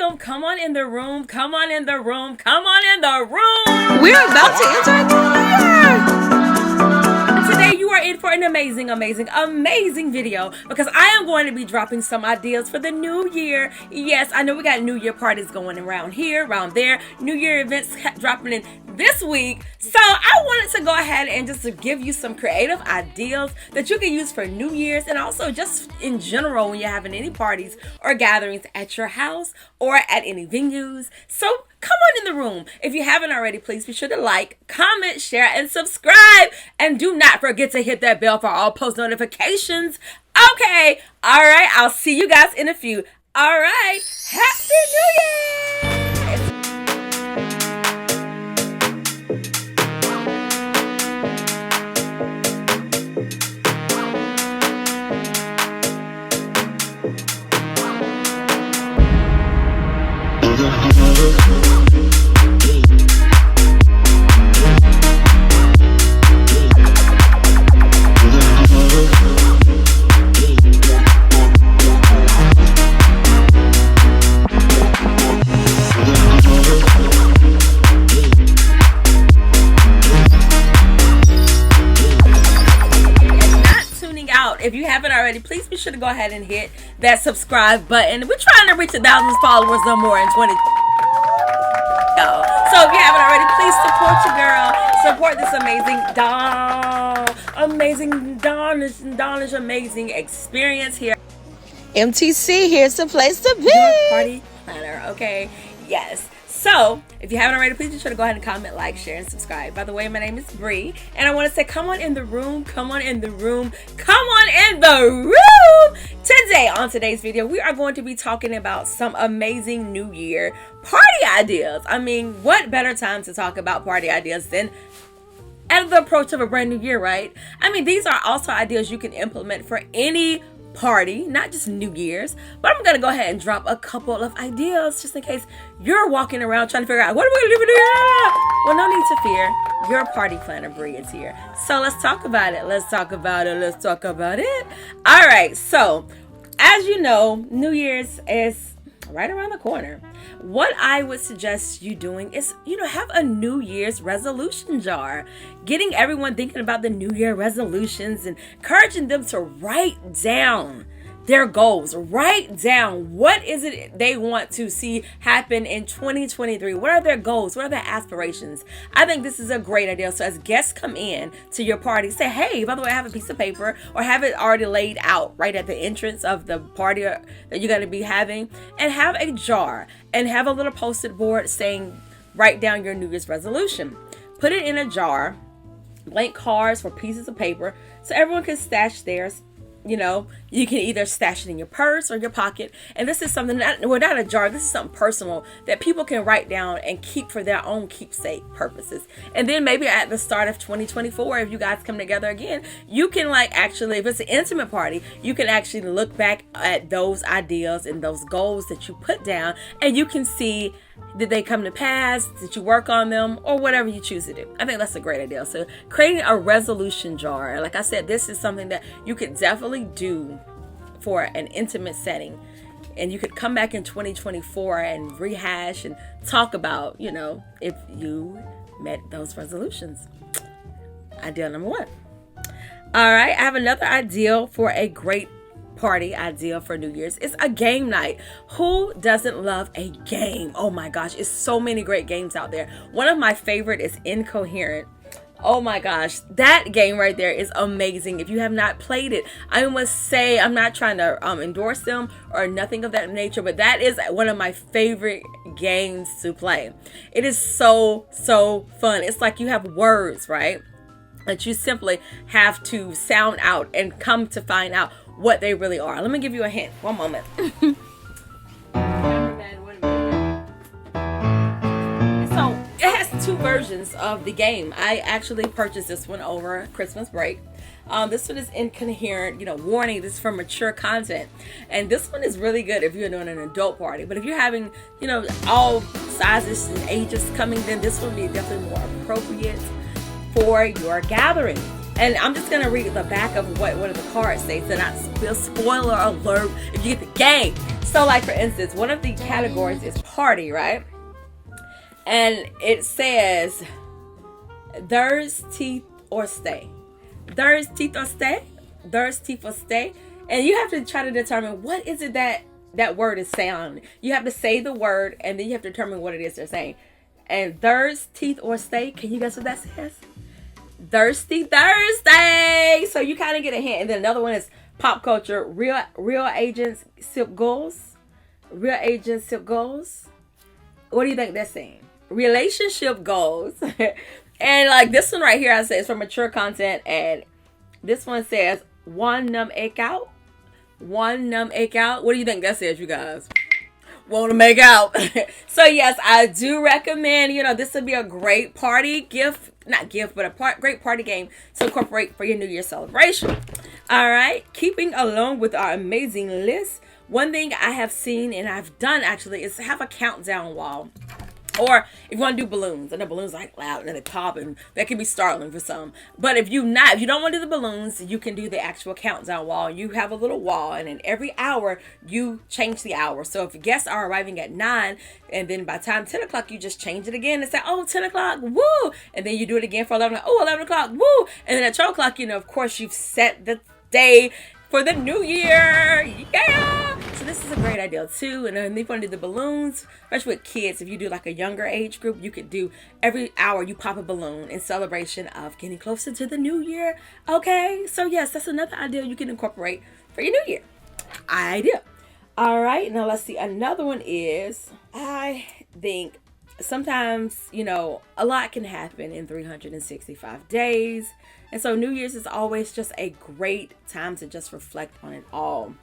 room, come on in the room, come on in the room, come on in the room. We're about to enter a new year. Today you are in for an amazing video because I am going to be dropping some ideas for the new year. Yes, I know we got New Year parties going around here, around there, New Year events dropping in this week. So I wanted to go ahead and just to give you some creative ideas that you can use for New Year's and also just in general when you're having any parties or gatherings at your house or at any venues. So come on in the room. If you haven't already, please be sure to like, comment, share, and subscribe. And do not forget to hit that bell for all post notifications. Okay. All right. I'll see you guys in a few. All right. Happy New Year. If you haven't already, please be sure to go ahead and hit that subscribe button. We're trying to reach 1,000 followers no more in 20. So if you haven't already, please support your girl. Support this amazing experience here. MTC, here's the place to be. Your party planner, okay? Yes. So, if you haven't already, please be sure to go ahead and comment, like, share, and subscribe. By the way, my name is Bree, and I want to say, come on in the room, come on in the room, come on in the room! Today, on today's video, we are going to be talking about some amazing New Year party ideas. I mean, what better time to talk about party ideas than at the approach of a brand new year, right? I mean, these are also ideas you can implement for any party, not just New Year's, but I'm gonna go ahead and drop a couple of ideas just in case you're walking around trying to figure out what are we gonna do for New Year. Well, no need to fear. Your party planner Bree is here. So let's talk about it. Let's talk about it. All right. So as you know, New Year's is right around the corner. What I would suggest you doing is, have a New Year's resolution jar. Getting everyone thinking about the New Year resolutions and encouraging them to write down their goals. Write down what is it they want to see happen in 2023. What are their goals? What are their aspirations? I think this is a great idea. So as guests come in to your party, say, hey, by the way, I have a piece of paper, or have it already laid out right at the entrance of the party that you're going to be having, and have a jar and have a little post-it board saying, write down your New Year's resolution. Put it in a jar, blank cards for pieces of paper, so everyone can stash theirs. You can either stash it in your purse or your pocket. And this is something not a jar. This is something personal that people can write down and keep for their own keepsake purposes. And then maybe at the start of 2024, if you guys come together again, you can if it's an intimate party, you can actually look back at those ideas and those goals that you put down, and you can see, did they come to pass? Did you work on them? Or whatever you choose to do. I think that's a great idea. So creating a resolution jar. Like I said, this is something that you could definitely do for an intimate setting. And you could come back in 2024 and rehash and talk about, if you met those resolutions. Idea number 1. All right. I have another idea for a great party idea for New Year's. It's a game night. Who doesn't love a game? Oh my gosh, it's so many great games out there. One of my favorite is Incoherent. Oh my gosh, that game right there is amazing. If you have not played it, I must say, I'm not trying to endorse them or nothing of that nature, but that is one of my favorite games to play. It is so fun. It's like you have words, right, that you simply have to sound out and come to find out what they really are. Let me give you a hint. One moment. So it has 2 versions of the game. I actually purchased this one over Christmas break. This one is Incoherent, warning, this is for mature content. And this one is really good if you're doing an adult party. But if you're having, all sizes and ages coming, then this would be definitely more appropriate for your gathering. And I'm just going to read the back of what one of the cards say, so not spoiler alert if you get the game. So, like for instance, one of the categories is party, right? And it says there's teeth or stay. There's teeth or stay. There's teeth or stay. And you have to try to determine what is it that word is saying. You have to say the word, and then you have to determine what it is they're saying. And there's teeth or stay. Can you guess what that says? Thirsty Thursday. So you kind of get a hint. And then another one is pop culture. Real agents sip goals. Real agents sip goals. What do you think that's saying? Relationship goals. And like this one right here, I say it's for mature content. And this one says one numb ache out. One numb ache out. What do you think that says, you guys? Want to make out. So yes, I do recommend, this would be a great party gift, not gift, but great party game to incorporate for your New Year celebration. All right, keeping along with our amazing list, one thing I have seen and I've done actually is have a countdown wall. Or if you want to do balloons, and the balloons like loud and they pop, and that can be startling for some. But if you don't want to do the balloons, you can do the actual countdown wall. You have a little wall, and in every hour you change the hour. So if guests are arriving at 9, and then by the time 10 o'clock you just change it again and say, oh, 10 o'clock, woo! And then you do it again for 11 o'clock, 11 o'clock, woo! And then at 12 o'clock, of course you've set the day for the new year. Yeah! So this is a great idea too. And then if you want to do the balloons, especially with kids, if you do like a younger age group, you could do every hour you pop a balloon in celebration of getting closer to the new year. Okay, so yes, that's another idea you can incorporate for your new year. Idea. All right, now let's see. Another one is, I think sometimes, a lot can happen in 365 days. And so New Year's is always just a great time to just reflect on it all.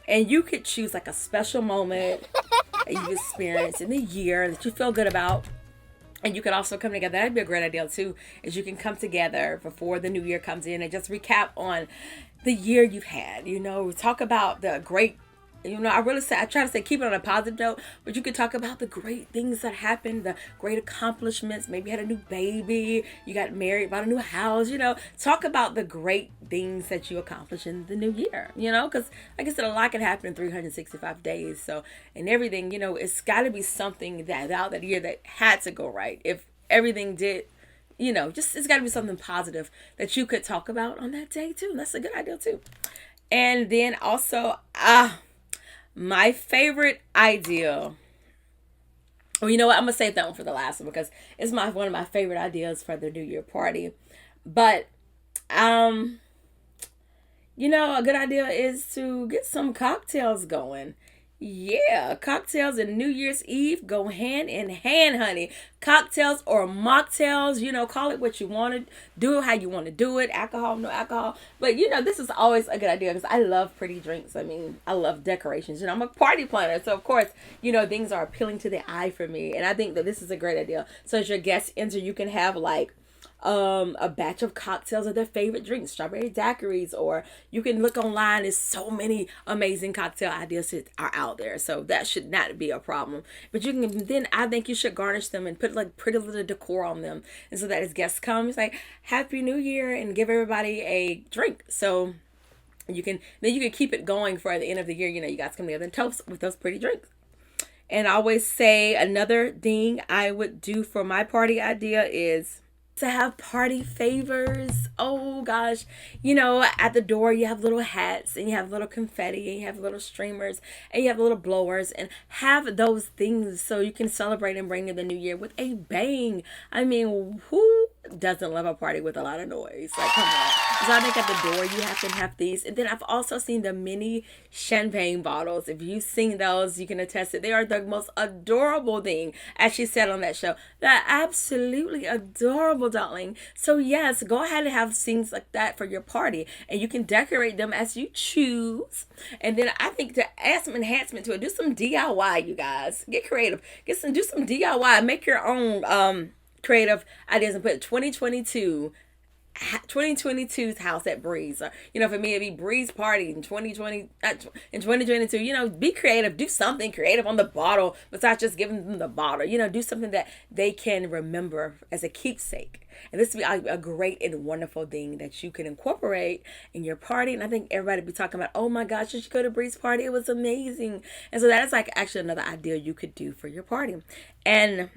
And you could choose like a special moment that you've experienced in the year that you feel good about. And you could also come together. That'd be a great idea too, is you can come together before the new year comes in and just recap on the year you've had. Talk about the great, I try to say keep it on a positive note, but you could talk about the great things that happened, the great accomplishments. Maybe you had a new baby, you got married, bought a new house, talk about the great things that you accomplished in the new year, because like I said, a lot can happen in 365 days. So, and everything, it's got to be something out that year that had to go right. If everything did, it's got to be something positive that you could talk about on that day too. That's a good idea too. And then also, my favorite idea. Well, you know what? I'm gonna save that one for the last one because it's one of my favorite ideas for the New Year party. But a good idea is to get some cocktails going. Yeah, cocktails and New Year's Eve go hand in hand, honey. Cocktails or mocktails, call it what you want to do it, how you want to do it. Alcohol, no alcohol. But, this is always a good idea because I love pretty drinks. I mean, I love decorations. I'm a party planner. So, of course, things are appealing to the eye for me. And I think that this is a great idea. So, as your guests enter, you can have like a batch of cocktails of their favorite drinks, strawberry daiquiris, or you can look online. There's so many amazing cocktail ideas that are out there, so that should not be a problem. But I think you should garnish them and put like pretty little decor on them, and so that as guests come, it's like Happy New Year and give everybody a drink. So you can keep it going for the end of the year. You guys come together and toast with those pretty drinks. And I always say another thing I would do for my party idea is to have party favors. Oh gosh, at the door you have little hats and you have little confetti and you have little streamers and you have little blowers, and have those things so you can celebrate and bring in the new year with a bang. I mean, who doesn't love a party with a lot of noise? Like, come on. So I think at the door you have to have these. And then I've also seen the mini champagne bottles. If you've seen those, you can attest it. They are the most adorable thing, as she said on that show. They're absolutely adorable, darling. So yes, go ahead and have things like that for your party, and you can decorate them as you choose. And then I think to add some enhancement to it, do some DIY, you guys. Get creative. Do some DIY. Make your own creative ideas and put 2022 2022's house at Breeze. Or, for me, it'd be Breeze Party in 2020, in 2022. Be creative. Do something creative on the bottle besides just giving them the bottle. Do something that they can remember as a keepsake. And this would be a great and wonderful thing that you can incorporate in your party. And I think everybody be talking about, oh my gosh, you should go to Breeze Party. It was amazing. And so that is actually another idea you could do for your party. And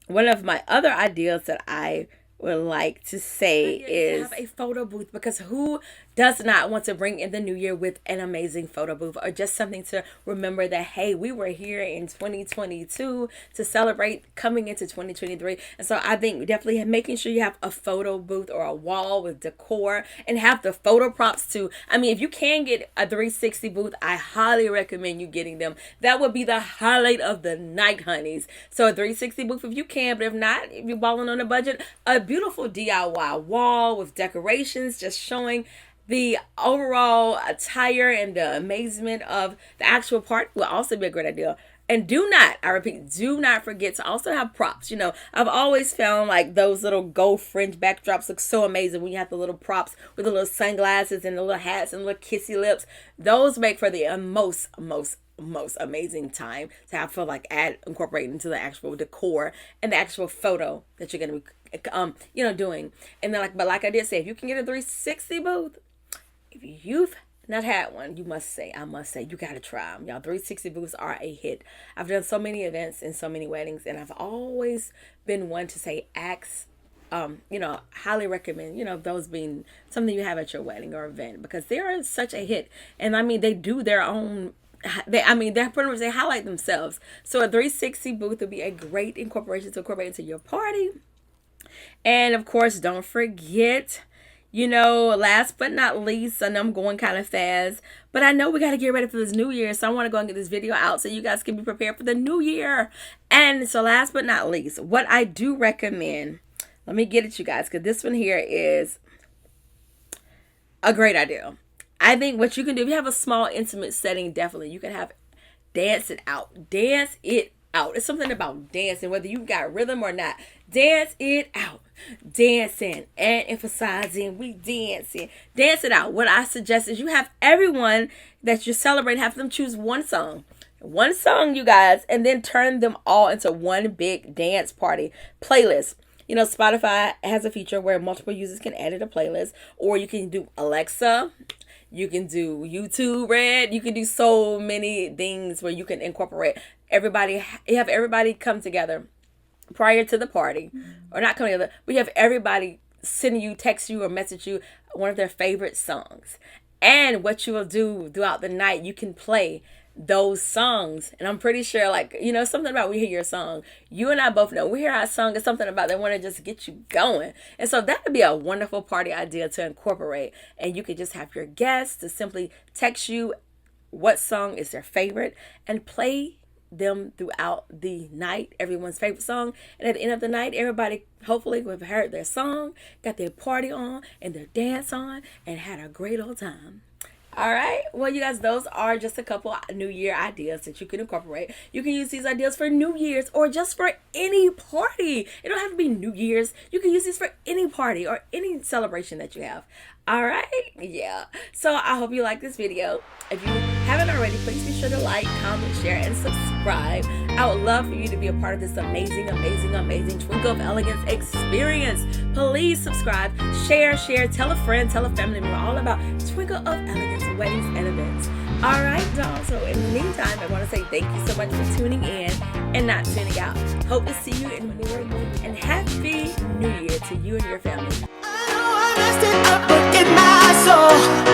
one of my other ideas that I would like to say is have a photo booth, because who does not want to bring in the new year with an amazing photo booth, or just something to remember that, hey, we were here in 2022 to celebrate coming into 2023. And so I think definitely making sure you have a photo booth or a wall with decor, and have the photo props too. I mean, if you can get a 360 booth, I highly recommend you getting them. That would be the highlight of the night, honeys. So a 360 booth if you can, but if not, if you're balling on a budget, a beautiful DIY wall with decorations just showing the overall attire and the amazement of the actual party will also be a great idea. And I repeat, do not forget to also have props. I've always found like those little gold fringe backdrops look so amazing when you have the little props with the little sunglasses and the little hats and the little kissy lips. Those make for the most amazing time to have for incorporating into the actual decor and the actual photo that you're going to be doing. And then like I did say, if you can get a 360 booth, if you've not had one, I must say, you got to try them. Y'all, 360 booths are a hit. I've done so many events and so many weddings, and I've always been one to say, highly recommend, those being something you have at your wedding or event, because they are such a hit. And I mean, they do their own, they're pretty much, they highlight themselves. So a 360 booth would be a great incorporation to incorporate into your party. And of course, don't forget, last but not least, I know I'm going kind of fast, but I know we got to get ready for this new year. So I want to go and get this video out so you guys can be prepared for the new year. And so last but not least, what I do recommend, let me get it, you guys, because this one here is a great idea. I think what you can do, if you have a small intimate setting, definitely you can have dance it out. Dance it out. It's something about dancing, whether you got rhythm or not. Dance it out. Dancing and emphasizing, we dancing. Dance it out. What I suggest is you have everyone that you celebrate, have them choose one song, you guys, and then turn them all into one big dance party playlist. Spotify has a feature where multiple users can edit a playlist, or you can do Alexa. You can do YouTube Red. You can do so many things where you can incorporate everybody. You have everybody come together prior to the party, or not coming together. We have everybody text you or message you one of their favorite songs. And what you will do throughout the night, you can play those songs. And I'm pretty sure, something about we hear your song. You and I both know we hear our song is something about they want to just get you going. And so that would be a wonderful party idea to incorporate. And you could just have your guests to simply text you what song is their favorite and play them throughout the night, everyone's favorite song. And at the end of the night, everybody hopefully will have heard their song, got their party on and their dance on, and had a great old time. All right. Well, you guys, those are just a couple New Year ideas that you can incorporate. You can use these ideas for New Year's or just for any party. It don't have to be New Year's. You can use these for any party or any celebration that you have. All right. Yeah. So I hope you like this video. If you haven't already, please be sure to like, comment, share, and subscribe. I would love for you to be a part of this amazing Twinkle of Elegance experience. Please subscribe, share, tell a friend, tell a family member all about Twinkle of Elegance weddings and events. All right, y'all. So in the meantime, I want to say thank you so much for tuning in and not tuning out. Hope to see you in the new year, and happy New Year to you and your family. I know I messed it up, but in my soul.